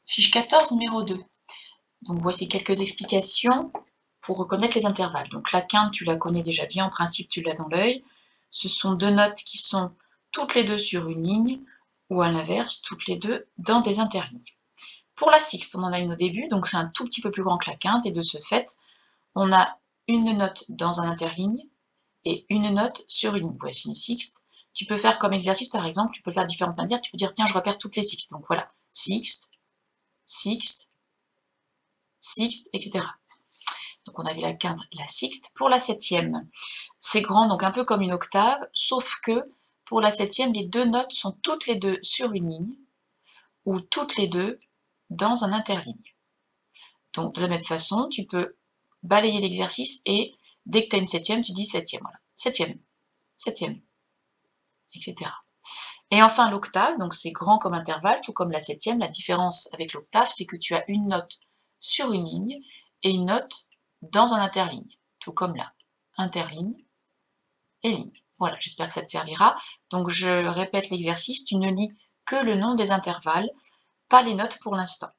Fiche 14, numéro 2. Donc voici quelques explications pour reconnaître les intervalles. Donc la quinte, tu la connais déjà bien, en principe tu l'as dans l'œil. Ce sont deux notes qui sont toutes les deux sur une ligne, ou à l'inverse, toutes les deux dans des interlignes. Pour la sixte, on en a une au début, donc c'est un tout petit peu plus grand que la quinte, et de ce fait, on a une note dans un interligne et une note sur une ligne. Voici une sixte. Tu peux faire comme exercice, par exemple, tu peux le faire de différentes manières, tu peux dire, tiens, je repère toutes les sixtes. Donc voilà, sixte, sixte, sixte, etc. Donc on a vu la quinte, la sixte. Pour la septième, c'est grand, donc un peu comme une octave, sauf que pour la septième, les deux notes sont toutes les deux sur une ligne, ou toutes les deux dans un interligne. Donc de la même façon, tu peux balayer l'exercice et dès que tu as une septième, tu dis septième. Voilà. Septième, septième, etc. Et enfin l'octave, donc c'est grand comme intervalle, tout comme la septième. La différence avec l'octave, c'est que tu as une note sur une ligne et une note dans un interligne, tout comme là. Interligne et ligne. Voilà, j'espère que ça te servira. Donc je répète l'exercice, tu ne lis que le nom des intervalles, pas les notes pour l'instant.